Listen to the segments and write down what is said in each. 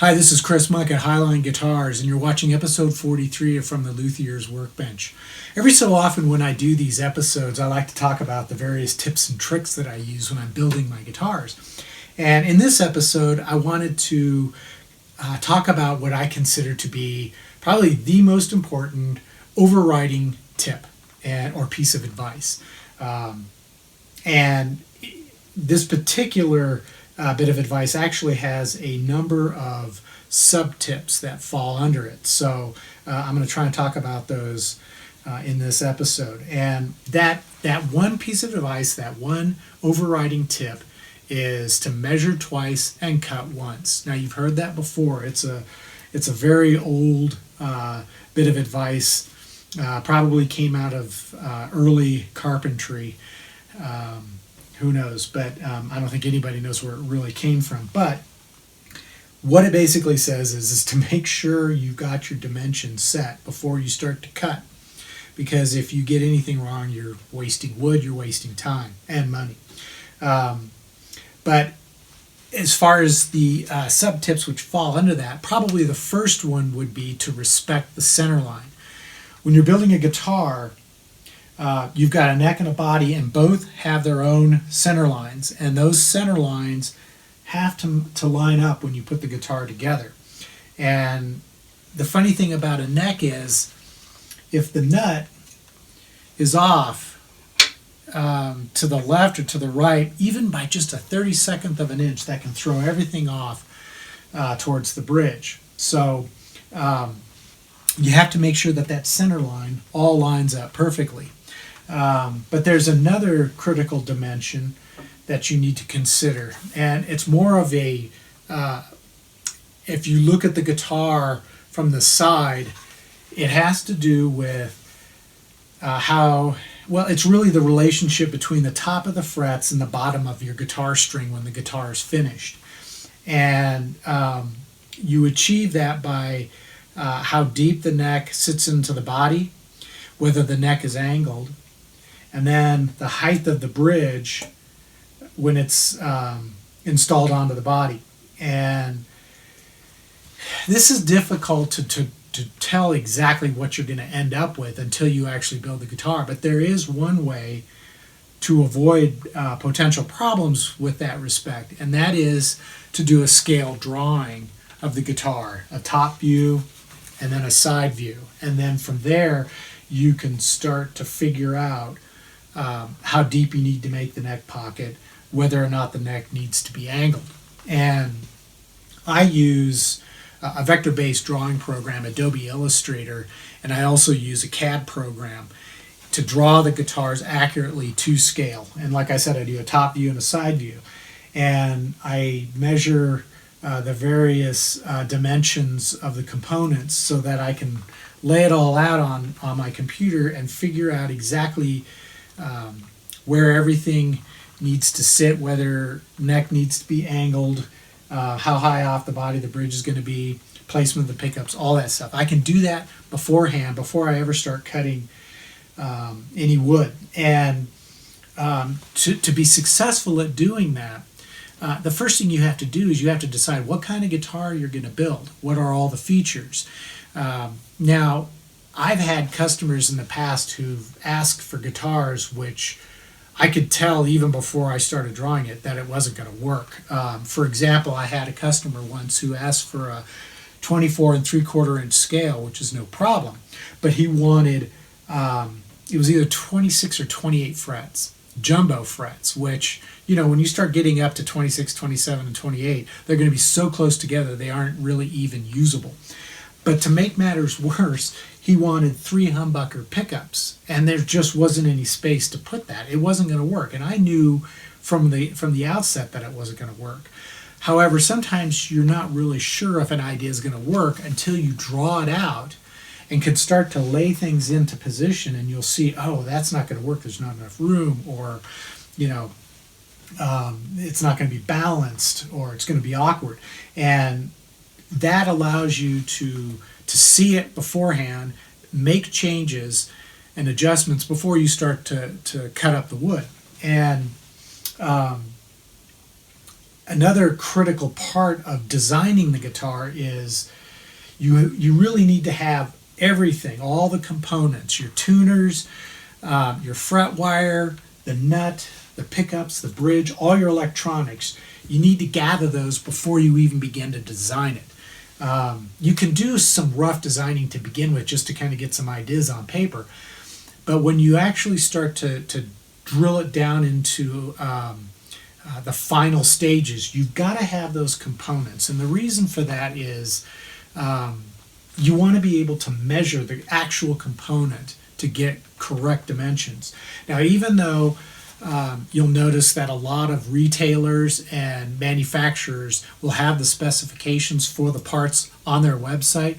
Hi, this is Chris Monk at Highline Guitars, and you're watching episode 43 from the Luthier's Workbench. Every so often when I do these episodes, I like to talk about the various tips and tricks that I use when I'm building my guitars. And in this episode, I wanted to talk about what I consider to be probably the most important overriding tip or piece of advice. And this particular bit of advice actually has a number of sub-tips that fall under it. So I'm going to try and talk about those in this episode. And that one piece of advice, that one overriding tip, is to measure twice and cut once. Now, you've heard that before. It's a very old bit of advice. Probably came out of early carpentry. Who knows? But I don't think anybody knows where it really came from. But what it basically says is to make sure you've got your dimensions set before you start to cut. Because if you get anything wrong, you're wasting wood, you're wasting time and money. But as far as the sub-tips which fall under that, probably the first one would be to respect the center line. When you're building a guitar, you've got a neck and a body, and both have their own center lines. And those center lines have to line up when you put the guitar together. And the funny thing about a neck is, if the nut is off to the left or to the right, even by just a 32nd of an inch, that can throw everything off towards the bridge. So you have to make sure that center line all lines up perfectly. But there's another critical dimension that you need to consider, and it's more of a if you look at the guitar from the side, it has to do with it's really the relationship between the top of the frets and the bottom of your guitar string when the guitar is finished. And you achieve that by how deep the neck sits into the body, whether the neck is angled, and then the height of the bridge when it's installed onto the body. And this is difficult to tell exactly what you're going to end up with until you actually build the guitar. But there is one way to avoid potential problems with that respect, and that is to do a scale drawing of the guitar, a top view and then a side view. And then from there, you can start to figure out how deep you need to make the neck pocket, whether or not the neck needs to be angled. And I use a vector-based drawing program, Adobe Illustrator, and I also use a CAD program to draw the guitars accurately to scale. And like I said, I do a top view and a side view. And I measure the various dimensions of the components so that I can lay it all out on my computer and figure out exactly where everything needs to sit, whether neck needs to be angled, how high off the body the bridge is going to be, placement of the pickups, all that stuff. I can do that beforehand, before I ever start cutting any wood. And to be successful at doing that, the first thing you have to do is you have to decide what kind of guitar you're going to build. What are all the features? Now, I've had customers in the past who've asked for guitars which I could tell even before I started drawing it that it wasn't going to work. For example, I had a customer once who asked for a 24 3/4 inch scale, which is no problem, but he wanted it was either 26 or 28 frets, jumbo frets, which, when you start getting up to 26, 27, and 28, they're going to be so close together they aren't really even usable. But to make matters worse, he wanted 3 humbucker pickups, and there just wasn't any space to put that. It wasn't going to work, and I knew from the outset that it wasn't going to work. However, sometimes you're not really sure if an idea is going to work until you draw it out and can start to lay things into position, and you'll see, oh, that's not going to work. There's not enough room, or it's not going to be balanced, or it's going to be awkward. And that allows you to see it beforehand, make changes and adjustments before you start to cut up the wood. And Another critical part of designing the guitar is you really need to have everything, all the components, your tuners, your fret wire, the nut, the pickups, the bridge, all your electronics. You need to gather those before you even begin to design it. You can do some rough designing to begin with just to kind of get some ideas on paper. But when you actually start to drill it down into the final stages, you've got to have those components. And the reason for that is you want to be able to measure the actual component to get correct dimensions. Now, even though you'll notice that a lot of retailers and manufacturers will have the specifications for the parts on their website,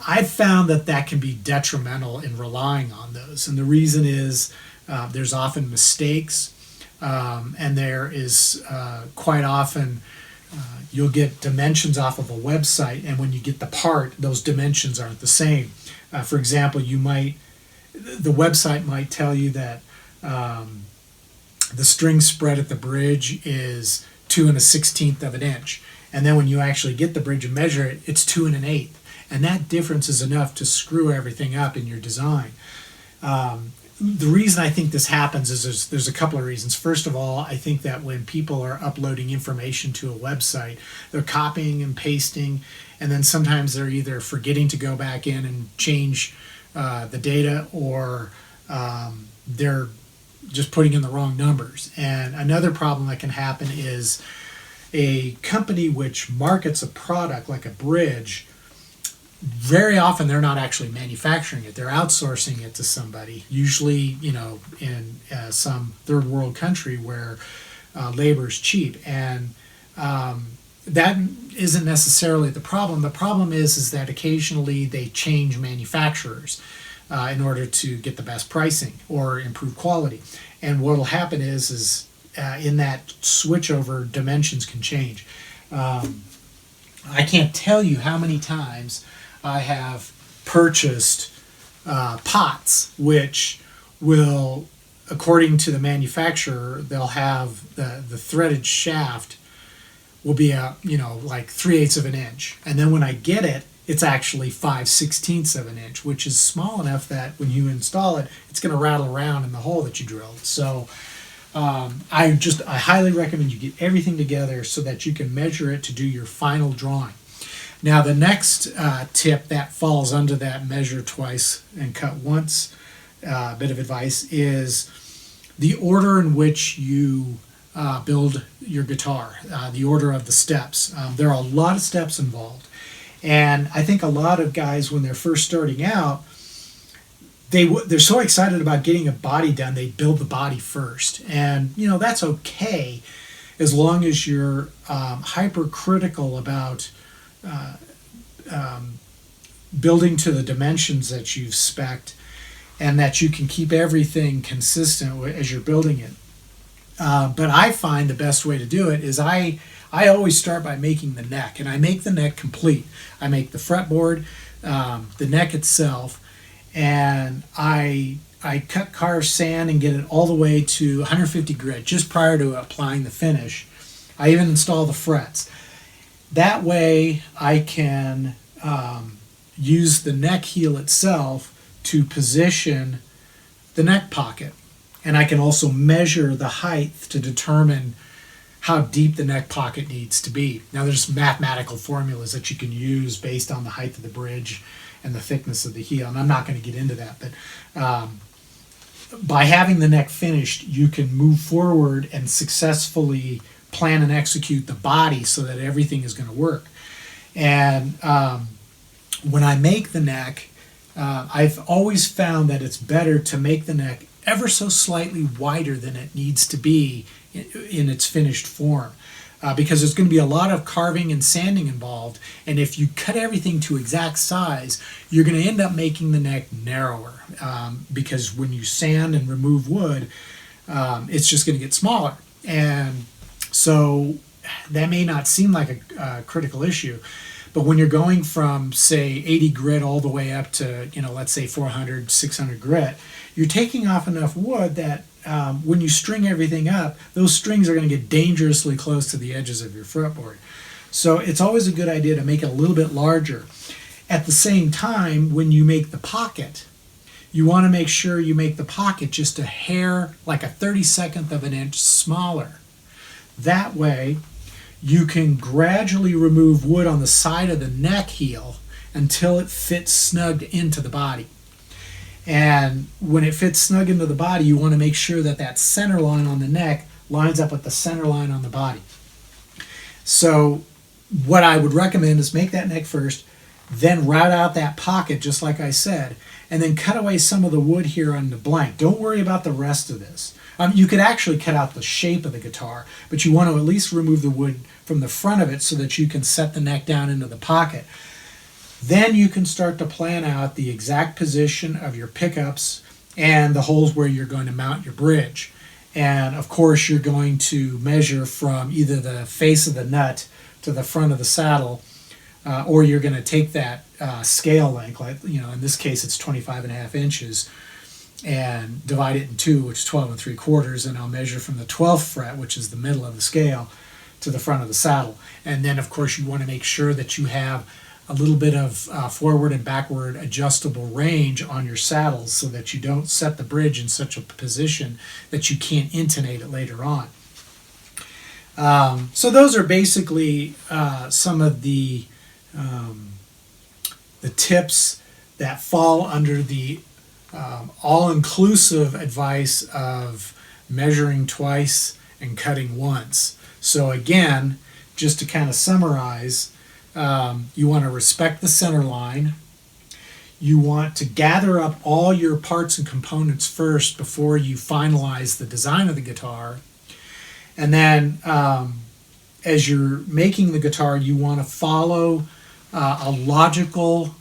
I've found that that can be detrimental in relying on those. And the reason is there's often mistakes, and there is quite often you'll get dimensions off of a website, and when you get the part, those dimensions aren't the same. For example, the website might tell you that the string spread at the bridge is 2 1/16 of an inch, and then when you actually get the bridge and measure it, it's 2 1/8, and that difference is enough to screw everything up in your design. The reason I think this happens is there's a couple of reasons. First of all, I think that when people are uploading information to a website, they're copying and pasting, and then sometimes they're either forgetting to go back in and change the data, or they're just putting in the wrong numbers. And another problem that can happen is a company which markets a product like a bridge, very often they're not actually manufacturing it. They're outsourcing it to somebody, usually, in some third world country where labor is cheap. And that isn't necessarily the problem. The problem is that occasionally they change manufacturers in order to get the best pricing or improve quality. And what will happen is in that switchover, dimensions can change. I can't tell you how many times I have purchased pots which will, according to the manufacturer, they'll have the threaded shaft will be like 3/8 of an inch, and then when I get it, it's actually 5/16 of an inch, which is small enough that when you install it, it's going to rattle around in the hole that you drilled. So I highly recommend you get everything together so that you can measure it to do your final drawing. Now, the next tip that falls under that measure twice and cut once bit of advice is the order in which you build your guitar, the order of the steps. There are a lot of steps involved. And I think a lot of guys, when they're first starting out, they're so excited about getting a body done, they build the body first. And, that's okay as long as you're hypercritical about building to the dimensions that you've spec'd, and that you can keep everything consistent as you're building it. But I find the best way to do it is I always start by making the neck, and I make the neck complete. I make the fretboard, the neck itself, and I cut carve sand and get it all the way to 150 grit just prior to applying the finish. I even install the frets. That way I can use the neck heel itself to position the neck pocket. And I can also measure the height to determine how deep the neck pocket needs to be. Now, there's mathematical formulas that you can use based on the height of the bridge and the thickness of the heel, and I'm not going to get into that. But by having the neck finished, you can move forward and successfully plan and execute the body so that everything is going to work. And when I make the neck, I've always found that it's better to make the neck ever so slightly wider than it needs to be in its finished form, because there's going to be a lot of carving and sanding involved, and if you cut everything to exact size, you're going to end up making the neck narrower, because when you sand and remove wood, it's just going to get smaller. And so that may not seem like a critical issue, But when you're going from, say, 80 grit all the way up to, let's say 400, 600 grit, you're taking off enough wood that when you string everything up, those strings are going to get dangerously close to the edges of your fretboard. So it's always a good idea to make it a little bit larger. At the same time, when you make the pocket, you want to make sure you make the pocket just a hair, like a 32nd of an inch smaller. That way, you can gradually remove wood on the side of the neck heel until it fits snug into the body. And when it fits snug into the body, you want to make sure that that center line on the neck lines up with the center line on the body. So what I would recommend is make that neck first, then route out that pocket just like I said, and then cut away some of the wood here on the blank. Don't worry about the rest of this. You could actually cut out the shape of the guitar, but you want to at least remove the wood from the front of it so that you can set the neck down into the pocket. Then you can start to plan out the exact position of your pickups and the holes where you're going to mount your bridge. And of course you're going to measure from either the face of the nut to the front of the saddle, or you're going to take that scale length, like in this case it's 25.5 inches, and divide it in two, which is 12 3/4, and I'll measure from the 12th fret, which is the middle of the scale, to the front of the saddle. And then of course you want to make sure that you have a little bit of forward and backward adjustable range on your saddles so that you don't set the bridge in such a position that you can't intonate it later on. So those are basically some of the tips that fall under the all-inclusive advice of measuring twice and cutting once. So again, just to kind of summarize, you want to respect the center line. You want to gather up all your parts and components first before you finalize the design of the guitar. And then as you're making the guitar, you want to follow a logical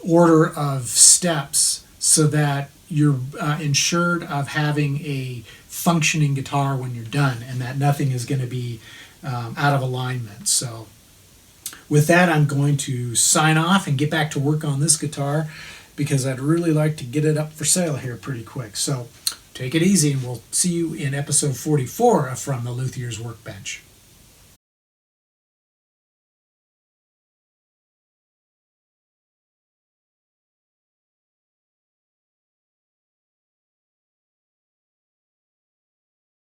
order of steps so that you're ensured of having a functioning guitar when you're done, and that nothing is going to be out of alignment. So with that, I'm going to sign off and get back to work on this guitar because I'd really like to get it up for sale here pretty quick. So take it easy, and we'll see you in episode 44 from the Luthier's Workbench.